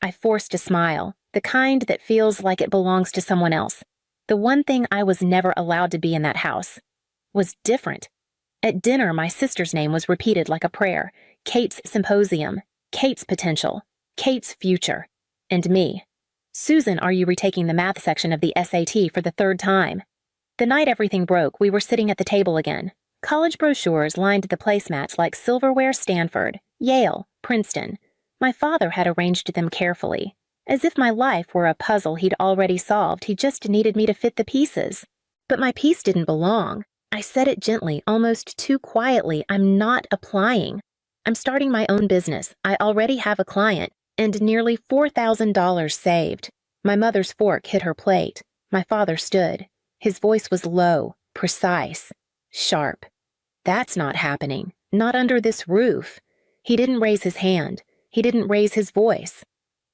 I forced a smile, the kind that feels like it belongs to someone else. The one thing I was never allowed to be in that house was different. At dinner, my sister's name was repeated like a prayer. Kate's symposium, Kate's potential, Kate's future, and me. "Susan, are you retaking the math section of the SAT for the 3rd time?" The night everything broke, we were sitting at the table again. College brochures lined the placemats like silverware Stanford, Yale, Princeton. My father had arranged them carefully. As if my life were a puzzle he'd already solved, he just needed me to fit the pieces. But my piece didn't belong. I said it gently, almost too quietly. I'm not applying. I'm starting my own business. I already have a client, and nearly $4,000 saved. My mother's fork hit her plate. My father stood. His voice was low, precise, sharp. That's not happening. Not under this roof. He didn't raise his hand. He didn't raise his voice.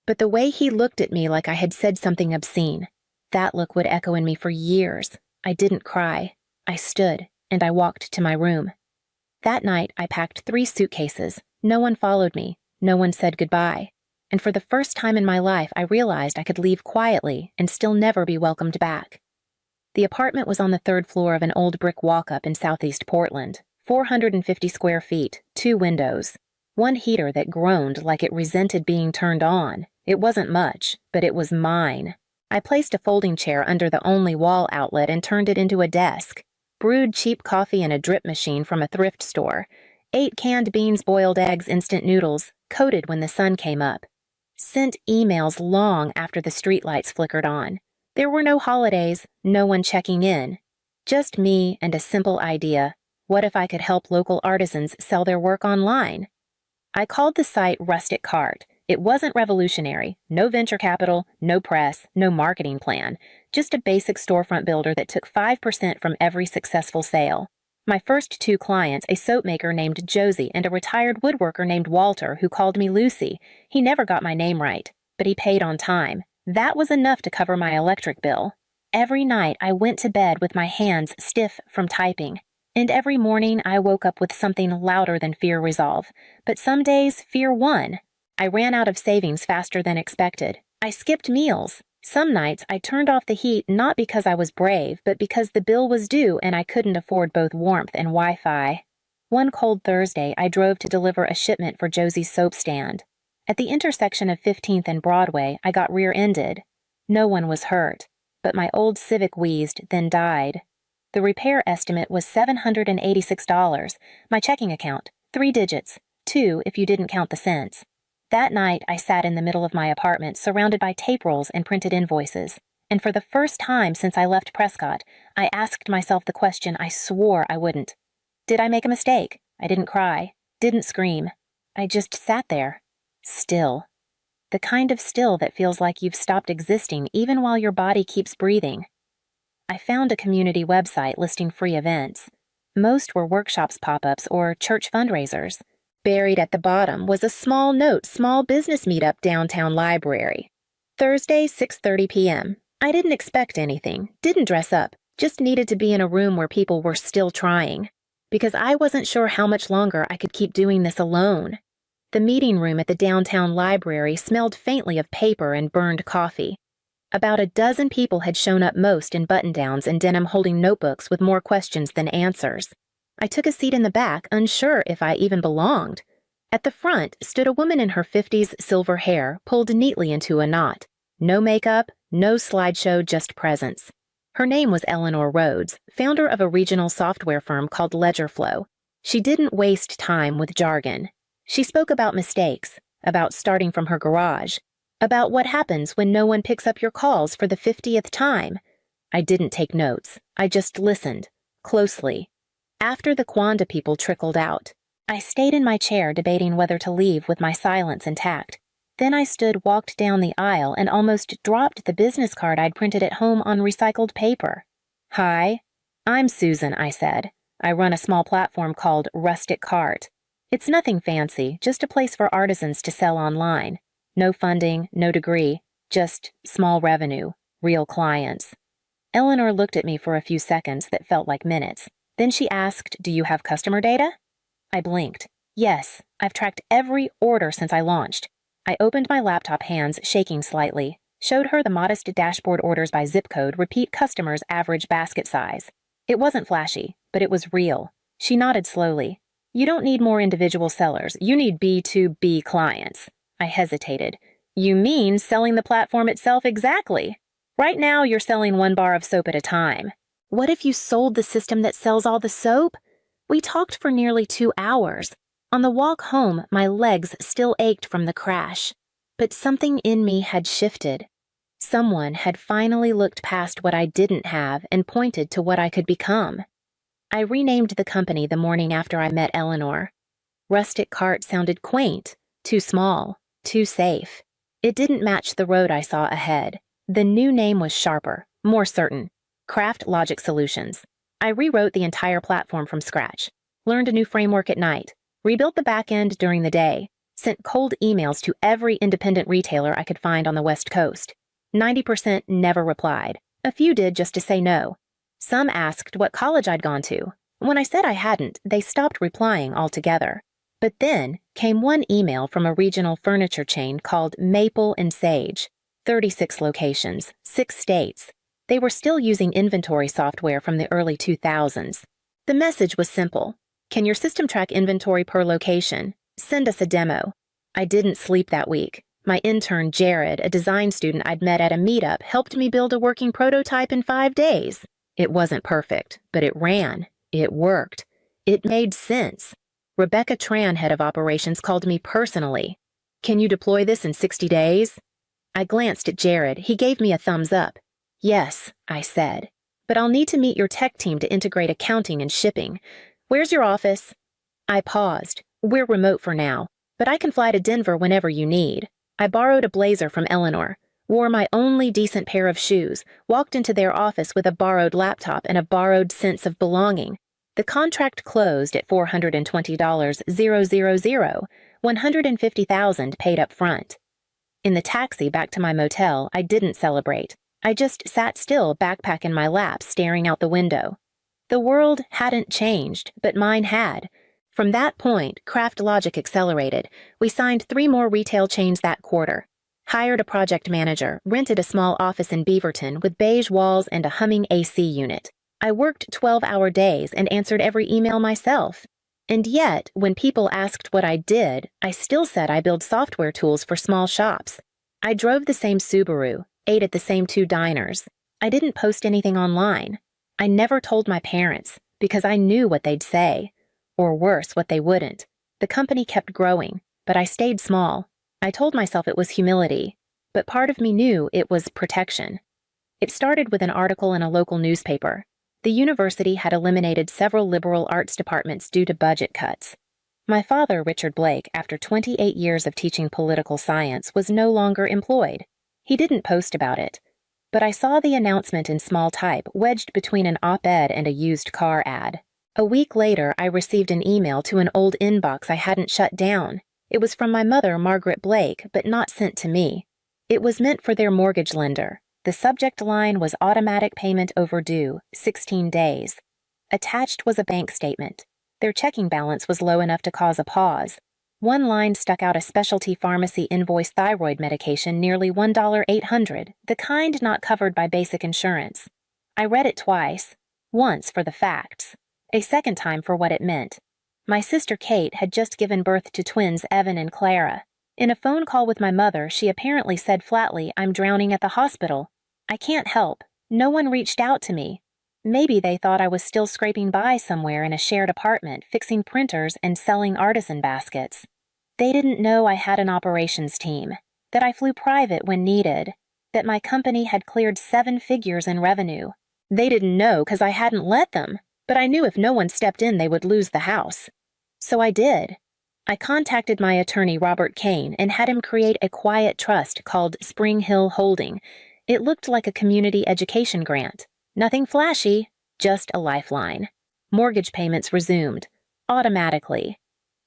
But the way he looked at me like I had said something obscene, that look would echo in me for years. I didn't cry. I stood, and I walked to my room. That night, I packed 3 suitcases. No one followed me. No one said goodbye. And for the first time in my life, I realized I could leave quietly and still never be welcomed back. The apartment was on the 3rd floor of an old brick walk-up in southeast Portland. 450 square feet, 2 windows. One heater that groaned like it resented being turned on. It wasn't much, but it was mine. I placed a folding chair under the only wall outlet and turned it into a desk. Brewed cheap coffee in a drip machine from a thrift store. 8 canned beans, boiled eggs, instant noodles, coated when the sun came up. Sent emails long after the streetlights flickered on. There were no holidays, no one checking in. Just me and a simple idea. What if I could help local artisans sell their work online? I called the site Rustic Cart. It wasn't revolutionary. No venture capital, no press, no marketing plan. Just a basic storefront builder that took 5% from every successful sale. My first 2 clients, a soap maker named Josie and a retired woodworker named Walter who called me Lucy. He never got my name right, but he paid on time. That was enough to cover my electric bill. Every night I went to bed with my hands stiff from typing. And every morning I woke up with something louder than fear resolve. But some days fear won. I ran out of savings faster than expected. I skipped meals. Some nights I turned off the heat not because I was brave, but because the bill was due and I couldn't afford both warmth and Wi-Fi. One cold Thursday, I drove to deliver a shipment for Josie's soap stand. At the intersection of 15th and Broadway, I got rear-ended. No one was hurt, but my old Civic wheezed, then died. The repair estimate was $786. My checking account, 3 digits, 2 if you didn't count the cents. That night, I sat in the middle of my apartment, surrounded by tape rolls and printed invoices. And for the first time since I left Prescott, I asked myself the question I swore I wouldn't. Did I make a mistake? I didn't cry, didn't scream. I just sat there, still. The kind of still that feels like you've stopped existing even while your body keeps breathing. I found a community website listing free events. Most were workshops pop-ups or church fundraisers. Buried at the bottom was a small note, small business meetup downtown library. Thursday, 6:30 p.m. I didn't expect anything, didn't dress up, just needed to be in a room where people were still trying. Because I wasn't sure how much longer I could keep doing this alone. The meeting room at the downtown library smelled faintly of paper and burned coffee. About a dozen people had shown up, most in button-downs and denim, holding notebooks with more questions than answers. I took a seat in the back, unsure if I even belonged. At the front stood a woman in her 50s, silver hair, pulled neatly into a knot. No makeup, no slideshow, just presence. Her name was Eleanor Rhodes, founder of a regional software firm called Ledgerflow. She didn't waste time with jargon. She spoke about mistakes, about starting from her garage, about what happens when no one picks up your calls for the 50th time. I didn't take notes. I just listened, closely. After the Quanda people trickled out, I stayed in my chair debating whether to leave with my silence intact. Then I walked down the aisle and almost dropped the business card I'd printed at home on recycled paper. "Hi, I'm Susan," I said. "I run a small platform called Rustic Cart. It's nothing fancy, just a place for artisans to sell online. No funding, no degree, just small revenue, real clients." Eleanor looked at me for a few seconds that felt like minutes. Then she asked, "Do you have customer data?" I blinked. "Yes, I've tracked every order since I launched." I opened my laptop, hands shaking slightly, showed her the modest dashboard, orders by zip code, repeat customers' average basket size. It wasn't flashy, but it was real. She nodded slowly. "You don't need more individual sellers. You need B2B clients." I hesitated. "You mean selling the platform itself?" "Exactly. Right now, you're selling 1 bar of soap at a time. What if you sold the system that sells all the soap?" We talked for nearly 2 hours. On the walk home, my legs still ached from the crash. But something in me had shifted. Someone had finally looked past what I didn't have and pointed to what I could become. I renamed the company the morning after I met Eleanor. Rustic Cart sounded quaint, too small, too safe. It didn't match the road I saw ahead. The new name was sharper, more certain. Craft Logic Solutions. I rewrote the entire platform from scratch, learned a new framework at night, rebuilt the back end during the day, sent cold emails to every independent retailer I could find on the West Coast. 90% never replied. A few did just to say no. Some asked what college I'd gone to. When I said I hadn't, they stopped replying altogether. But then came one email from a regional furniture chain called Maple and Sage. 36 locations, 6 states. They were still using inventory software from the early 2000s. The message was simple. Can your system track inventory per location? Send us a demo. I didn't sleep that week. My intern, Jared, a design student I'd met at a meetup, helped me build a working prototype in 5 days. It wasn't perfect, but it ran. It worked. It made sense. Rebecca Tran, head of operations, called me personally. Can you deploy this in 60 days? I glanced at Jared. He gave me a thumbs up. Yes, I said. But I'll need to meet your tech team to integrate accounting and shipping. Where's your office? I paused. We're remote for now, but I can fly to Denver whenever you need. I borrowed a blazer from Eleanor, wore my only decent pair of shoes, walked into their office with a borrowed laptop and a borrowed sense of belonging. The contract closed at $420,000, $150,000 paid up front. In the taxi back to my motel, I didn't celebrate. I just sat still, backpack in my lap, staring out the window. The world hadn't changed, but mine had. From that point, Craft Logic accelerated. We signed 3 more retail chains that quarter. Hired a project manager, rented a small office in Beaverton with beige walls and a humming AC unit. I worked 12-hour days and answered every email myself. And yet, when people asked what I did, I still said I build software tools for small shops. I drove the same Subaru, ate at the same 2 diners. I didn't post anything online. I never told my parents, because I knew what they'd say. Or worse, what they wouldn't. The company kept growing, but I stayed small. I told myself it was humility, but part of me knew it was protection. It started with an article in a local newspaper. The university had eliminated several liberal arts departments due to budget cuts. My father, Richard Blake, after 28 years of teaching political science, was no longer employed. He didn't post about it, but I saw the announcement in small type wedged between an op-ed and a used car ad. A week later, I received an email to an old inbox I hadn't shut down. It was from my mother, Margaret Blake, but not sent to me. It was meant for their mortgage lender. The subject line was automatic payment overdue, 16 days. Attached was a bank statement. Their checking balance was low enough to cause a pause. One line stuck out a specialty pharmacy invoice thyroid medication nearly $1,800, the kind not covered by basic insurance. I read it twice, once for the facts, a second time for what it meant. My sister Kate had just given birth to twins Evan and Clara. In a phone call with my mother, she apparently said flatly, "I'm drowning at the hospital. I can't help. No one reached out to me." Maybe they thought I was still scraping by somewhere in a shared apartment, fixing printers and selling artisan baskets. They didn't know I had an operations team, that I flew private when needed, that my company had cleared 7 figures in revenue. They didn't know because I hadn't let them, but I knew if no one stepped in they would lose the house. So I did. I contacted my attorney, Robert Kane, and had him create a quiet trust called Spring Hill Holding. It looked like a community education grant. Nothing flashy, just a lifeline. Mortgage payments resumed, automatically.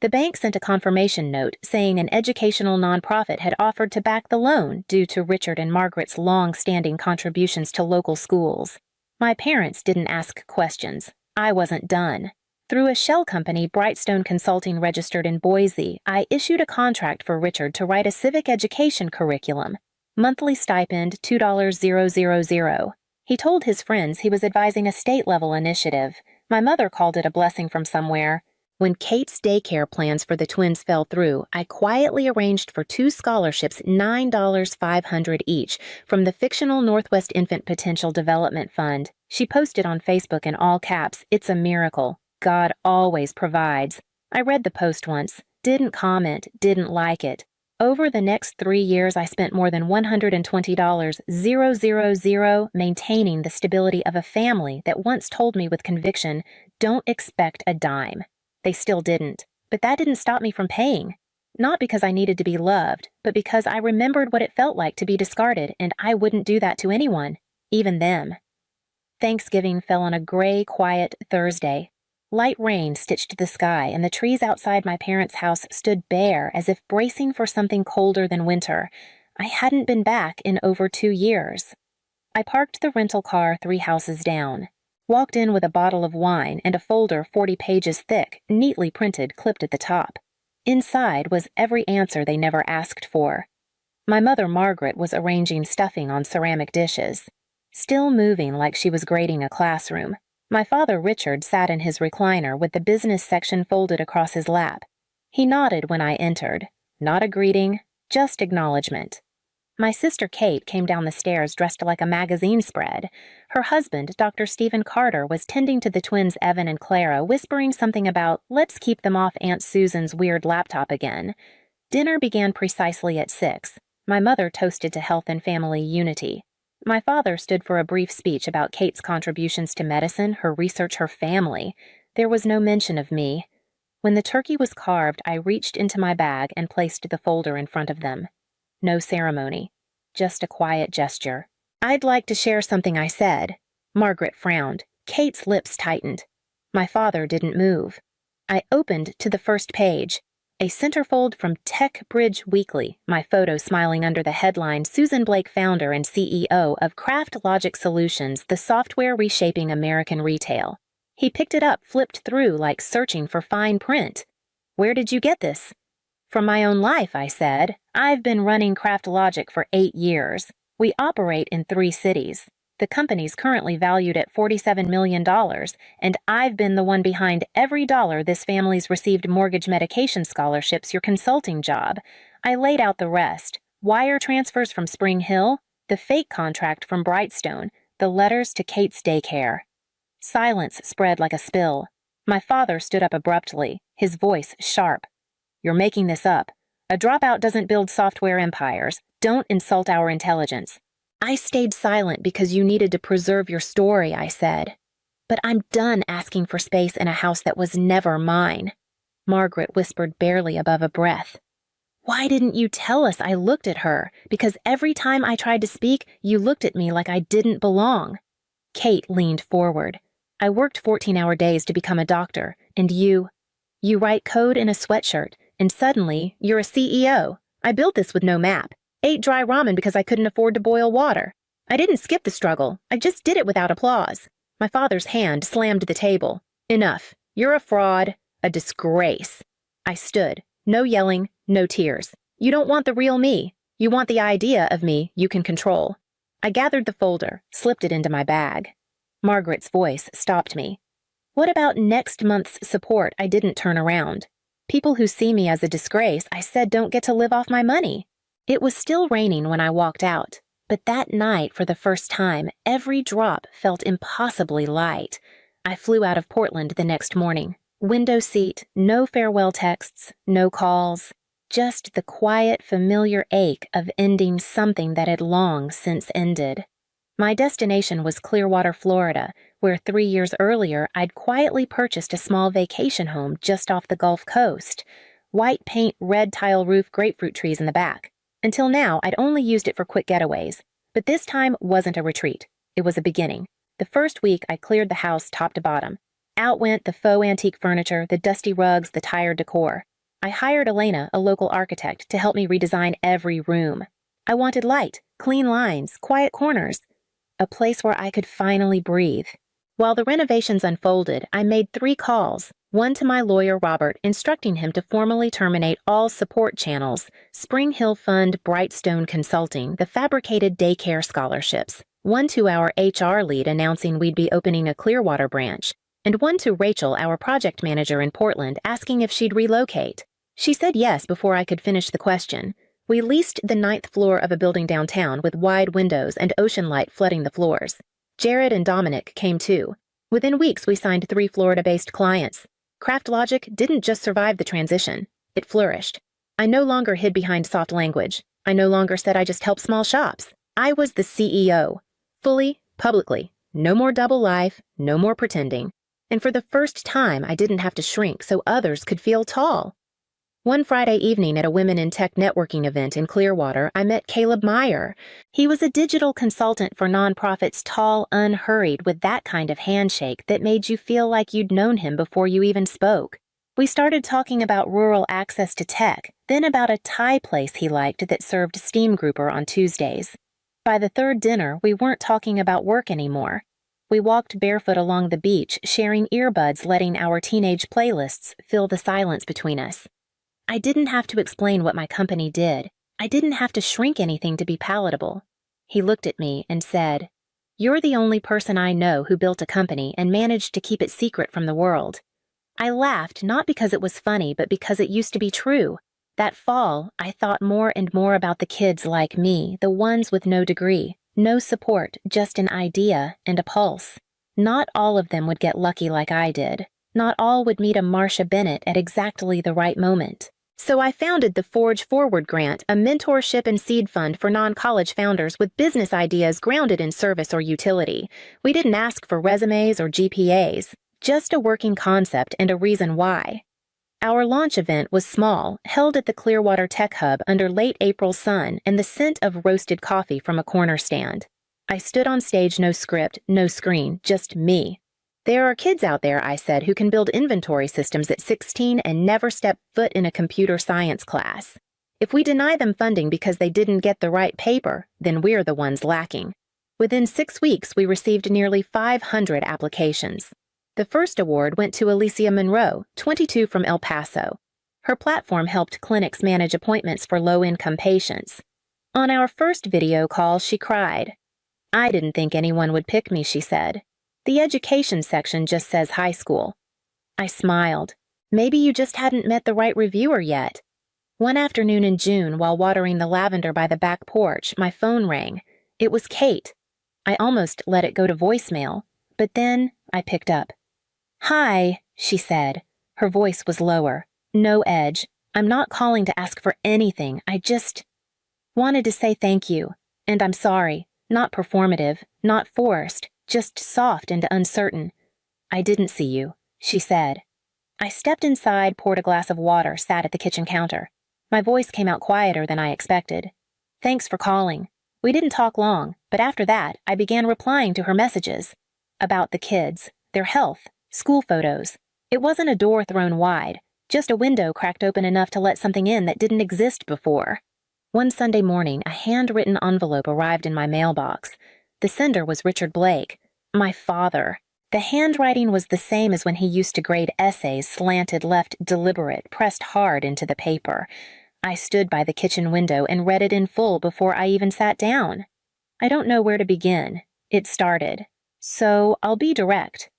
The bank sent a confirmation note saying an educational nonprofit had offered to back the loan due to Richard and Margaret's long-standing contributions to local schools. My parents didn't ask questions. I wasn't done. Through a shell company, Brightstone Consulting, registered in Boise, I issued a contract for Richard to write a civic education curriculum. Monthly stipend $2,000. He told his friends he was advising a state-level initiative. My mother called it a blessing from somewhere. When Kate's daycare plans for the twins fell through, I quietly arranged for 2 scholarships, $9,500 each, from the fictional Northwest Infant Potential Development Fund. She posted on Facebook in all caps, "It's a miracle. God always provides." I read the post once, didn't comment, didn't like it. Over the next 3 years, I spent more than $120,000 maintaining the stability of a family that once told me with conviction, "Don't expect a dime." They still didn't, but that didn't stop me from paying. Not because I needed to be loved, but because I remembered what it felt like to be discarded, and I wouldn't do that to anyone, even them. Thanksgiving fell on a gray, quiet Thursday. Light rain stitched the sky, and the trees outside my parents' house stood bare as if bracing for something colder than winter. I hadn't been back in over 2 years. I parked the rental car 3 houses down, walked in with a bottle of wine and a folder 40 pages thick, neatly printed, clipped at the top. Inside was every answer they never asked for. My mother, Margaret, was arranging stuffing on ceramic dishes, still moving like she was grading a classroom. My father, Richard, sat in his recliner with the business section folded across his lap. He nodded when I entered. Not a greeting, just acknowledgement. My sister Kate came down the stairs dressed like a magazine spread. Her husband, Dr. Stephen Carter, was tending to the twins Evan and Clara, whispering something about, "Let's keep them off Aunt Susan's weird laptop again." Dinner began precisely at 6. My mother toasted to health and family unity. My father stood for a brief speech about Kate's contributions to medicine, her research, her family. There was no mention of me. When the turkey was carved, I reached into my bag and placed the folder in front of them. No ceremony, just a quiet gesture. "I'd like to share something," I said. Margaret frowned. Kate's lips tightened. My father didn't move. I opened to the first page. A centerfold from Tech Bridge Weekly, my photo smiling under the headline, "Susan Blake, founder and CEO of CraftLogic Solutions, the software reshaping American retail." He picked it up, flipped through like searching for fine print. "Where did you get this?" "From my own life," I said. "I've been running CraftLogic for 8 years. We operate in 3 cities. The company's currently valued at $47 million, and I've been the one behind every dollar this family's received mortgage medication scholarships, your consulting job." I laid out the rest. Wire transfers from Spring Hill, the fake contract from Brightstone, the letters to Kate's daycare. Silence spread like a spill. My father stood up abruptly, his voice sharp. "You're making this up. A dropout doesn't build software empires. Don't insult our intelligence." "I stayed silent because you needed to preserve your story," I said. "But I'm done asking for space in a house that was never mine." Margaret whispered barely above a breath. "Why didn't you tell us?" I looked at her, "because every time I tried to speak, you looked at me like I didn't belong." Kate leaned forward. "I worked 14-hour days to become a doctor, and you write code in a sweatshirt, and suddenly you're a CEO. I built this with no map. Ate dry ramen because I couldn't afford to boil water. I didn't skip the struggle. I just did it without applause." My father's hand slammed the table. "Enough. You're a fraud, a disgrace." I stood. No yelling, no tears. "You don't want the real me. You want the idea of me you can control." I gathered the folder, slipped it into my bag. Margaret's voice stopped me. "What about next month's support?" I didn't turn around. "People who see me as a disgrace," I said, "don't get to live off my money." It was still raining when I walked out, but that night, for the first time, every drop felt impossibly light. I flew out of Portland the next morning. Window seat, no farewell texts, no calls. Just the quiet, familiar ache of ending something that had long since ended. My destination was Clearwater, Florida, where 3 years earlier I'd quietly purchased a small vacation home just off the Gulf Coast. White paint, red tile roof, grapefruit trees in the back. Until now, I'd only used it for quick getaways. But this time wasn't a retreat. It was a beginning. The first week, I cleared the house top to bottom. Out went the faux antique furniture, the dusty rugs, the tired decor. I hired Elena, a local architect, to help me redesign every room. I wanted light, clean lines, quiet corners. A place where I could finally breathe. While the renovations unfolded, I made 3 calls. One to my lawyer, Robert, instructing him to formally terminate all support channels, Spring Hill Fund, Brightstone Consulting, the fabricated daycare scholarships. One to our HR lead announcing we'd be opening a Clearwater branch. And one to Rachel, our project manager in Portland, asking if she'd relocate. She said yes before I could finish the question. We leased the 9th floor of a building downtown with wide windows and ocean light flooding the floors. Jared and Dominic came too. Within weeks, we signed 3 Florida-based clients. CraftLogic didn't just survive the transition, it flourished. I no longer hid behind soft language. I no longer said I just help small shops. I was the CEO. Fully, publicly. No more double life, no more pretending. And for the first time, I didn't have to shrink so others could feel tall. One Friday evening at a Women in Tech networking event in Clearwater, I met Caleb Meyer. He was a digital consultant for nonprofits, tall, unhurried, with that kind of handshake that made you feel like you'd known him before you even spoke. We started talking about rural access to tech, then about a Thai place he liked that served steam grouper on Tuesdays. By the third dinner, we weren't talking about work anymore. We walked barefoot along the beach, sharing earbuds, letting our teenage playlists fill the silence between us. I didn't have to explain what my company did. I didn't have to shrink anything to be palatable. He looked at me and said, "You're the only person I know who built a company and managed to keep it secret from the world." I laughed, not because it was funny, but because it used to be true. That fall, I thought more and more about the kids like me, the ones with no degree, no support, just an idea and a pulse. Not all of them would get lucky like I did. Not all would meet a Marsha Bennett at exactly the right moment. So I founded the Forge Forward Grant, a mentorship and seed fund for non-college founders with business ideas grounded in service or utility. We didn't ask for resumes or GPAs, just a working concept and a reason why. Our launch event was small, held at the Clearwater Tech Hub under late April sun and the scent of roasted coffee from a corner stand. I stood on stage, no script, no screen, just me. "There are kids out there," I said, "who can build inventory systems at 16 and never step foot in a computer science class. If we deny them funding because they didn't get the right paper, then we're the ones lacking." Within 6 weeks, we received nearly 500 applications. The first award went to Alicia Monroe, 22 from El Paso. Her platform helped clinics manage appointments for low-income patients. On our first video call, she cried. "I didn't think anyone would pick me," she said. "The education section just says high school." I smiled. Maybe you just hadn't met the right reviewer yet. One afternoon in June, while watering the lavender by the back porch, my phone rang. It was Kate. I almost let it go to voicemail, but then I picked up. "Hi," she said. Her voice was lower. No edge. "I'm not calling to ask for anything. I just wanted to say thank you. And I'm sorry. Not performative, not forced, just soft and uncertain." "I didn't see you," she said. I stepped inside, poured a glass of water, sat at the kitchen counter. My voice came out quieter than I expected. "Thanks for calling." We didn't talk long, but after that, I began replying to her messages. About the kids, their health, school photos. It wasn't a door thrown wide, just a window cracked open enough to let something in that didn't exist before. One Sunday morning, a handwritten envelope arrived in my mailbox. The sender was Richard Blake, my father. The handwriting was the same as when he used to grade essays, slanted left, deliberate, pressed hard into the paper. I stood by the kitchen window and read it in full before I even sat down. I don't know where to begin. It started. So I'll be direct.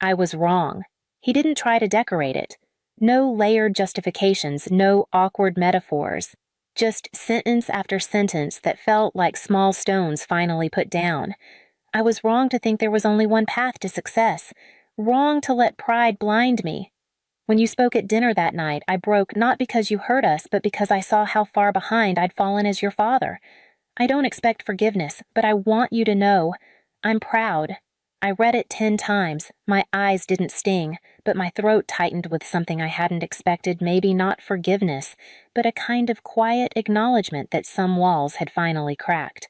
I was wrong. He didn't try to decorate it. No layered justifications, no awkward metaphors. Just sentence after sentence that felt like small stones finally put down. I was wrong to think there was only one path to success. Wrong to let pride blind me. When you spoke at dinner that night, I broke not because you hurt us, but because I saw how far behind I'd fallen as your father. I don't expect forgiveness, but I want you to know I'm proud. I read it 10 times. My eyes didn't sting, but my throat tightened with something I hadn't expected, maybe not forgiveness, but a kind of quiet acknowledgement that some walls had finally cracked.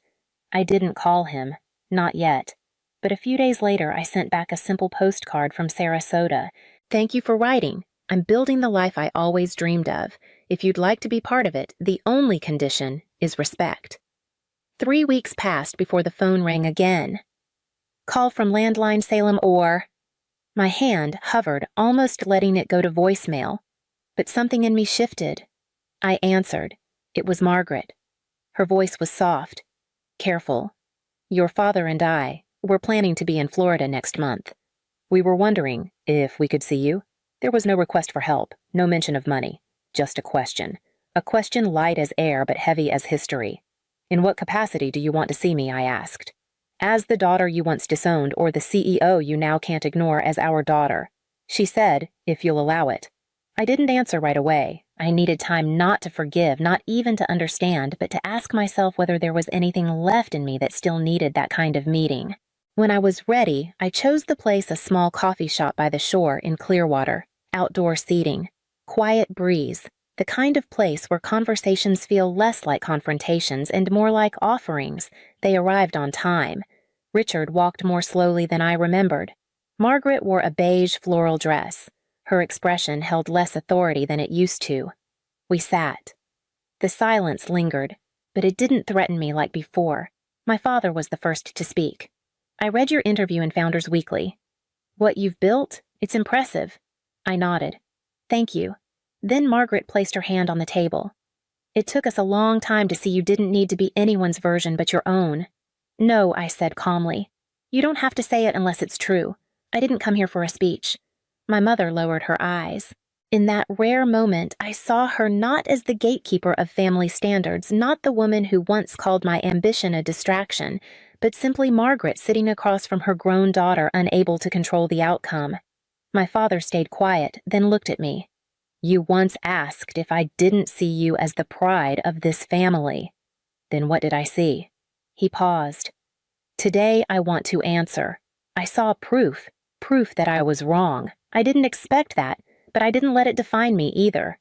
I didn't call him. Not yet. But a few days later, I sent back a simple postcard from Sarasota. "Thank you for writing. I'm building the life I always dreamed of. If you'd like to be part of it, the only condition is respect." 3 weeks passed before the phone rang again. "Call from landline Salem or..." My hand hovered, almost letting it go to voicemail. But something in me shifted. I answered. It was Margaret. Her voice was soft. "Careful. Your father and I, we're planning to be in Florida next month. We were wondering if we could see you." There was no request for help, no mention of money, just a question. A question light as air but heavy as history. "In what capacity do you want to see me?" I asked. "As the daughter you once disowned or the CEO you now can't ignore as our daughter." She said, "If you'll allow it." I didn't answer right away. I needed time not to forgive, not even to understand, but to ask myself whether there was anything left in me that still needed that kind of meeting. When I was ready, I chose the place a small coffee shop by the shore in Clearwater, outdoor seating, quiet breeze, the kind of place where conversations feel less like confrontations and more like offerings. They arrived on time. Richard walked more slowly than I remembered. Margaret wore a beige floral dress. Her expression held less authority than it used to. We sat. The silence lingered, but it didn't threaten me like before. My father was the first to speak. I read your interview in Founders Weekly. What you've built? It's impressive. I nodded. Thank you. Then Margaret placed her hand on the table. It took us a long time to see you didn't need to be anyone's version but your own. No, I said calmly. You don't have to say it unless it's true. I didn't come here for a speech. My mother lowered her eyes. In that rare moment, I saw her not as the gatekeeper of family standards, not the woman who once called my ambition a distraction, but simply Margaret sitting across from her grown daughter, unable to control the outcome. My father stayed quiet, then looked at me. You once asked if I didn't see you as the pride of this family. Then what did I see? He paused. Today I want to answer. I saw proof that I was wrong. I didn't expect that, but I didn't let it define me either.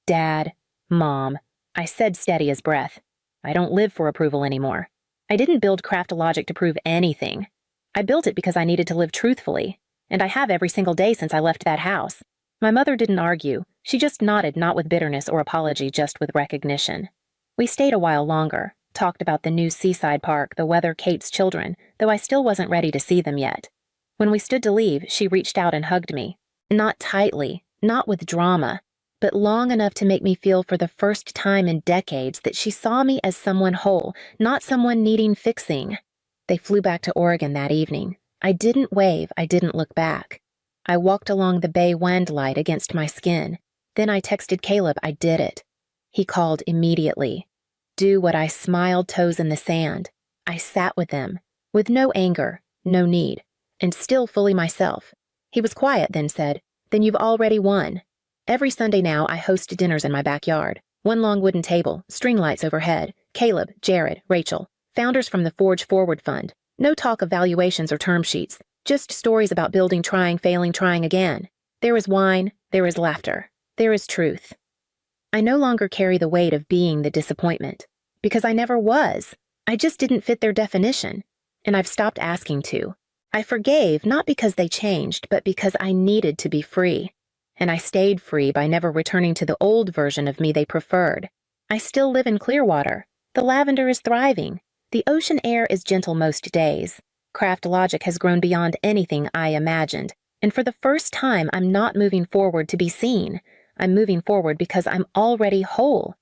Dad, Mom, I said steady as breath. I don't live for approval anymore. I didn't build Craftologic to prove anything. I built it because I needed to live truthfully, and I have every single day since I left that house. My mother didn't argue. She just nodded, not with bitterness or apology, just with recognition. We stayed a while longer, talked about the new seaside park, the weather, Kate's children, though I still wasn't ready to see them yet. When we stood to leave, she reached out and hugged me. Not tightly, not with drama, but long enough to make me feel for the first time in decades that she saw me as someone whole, not someone needing fixing. They flew back to Oregon that evening. I didn't wave, I didn't look back. I walked along the bay wind light against my skin. Then I texted Caleb I did it. He called immediately. Do what I smiled, toes in the sand. I sat with them, with no anger, no need, and still fully myself. He was quiet, then said, Then you've already won. Every Sunday now I host dinners in my backyard. One long wooden table, string lights overhead, Caleb, Jared, Rachel, founders from the Forge Forward Fund. No talk of valuations or term sheets, just stories about building, trying, failing, trying again. There is wine, there is laughter, there is truth. I no longer carry the weight of being the disappointment, because I never was. I just didn't fit their definition, and I've stopped asking to. I forgave not because they changed, but because I needed to be free. And I stayed free by never returning to the old version of me they preferred. I still live in Clearwater. The lavender is thriving. The ocean air is gentle most days. Craftologic has grown beyond anything I imagined. And for the first time, I'm not moving forward to be seen. I'm moving forward because I'm already whole.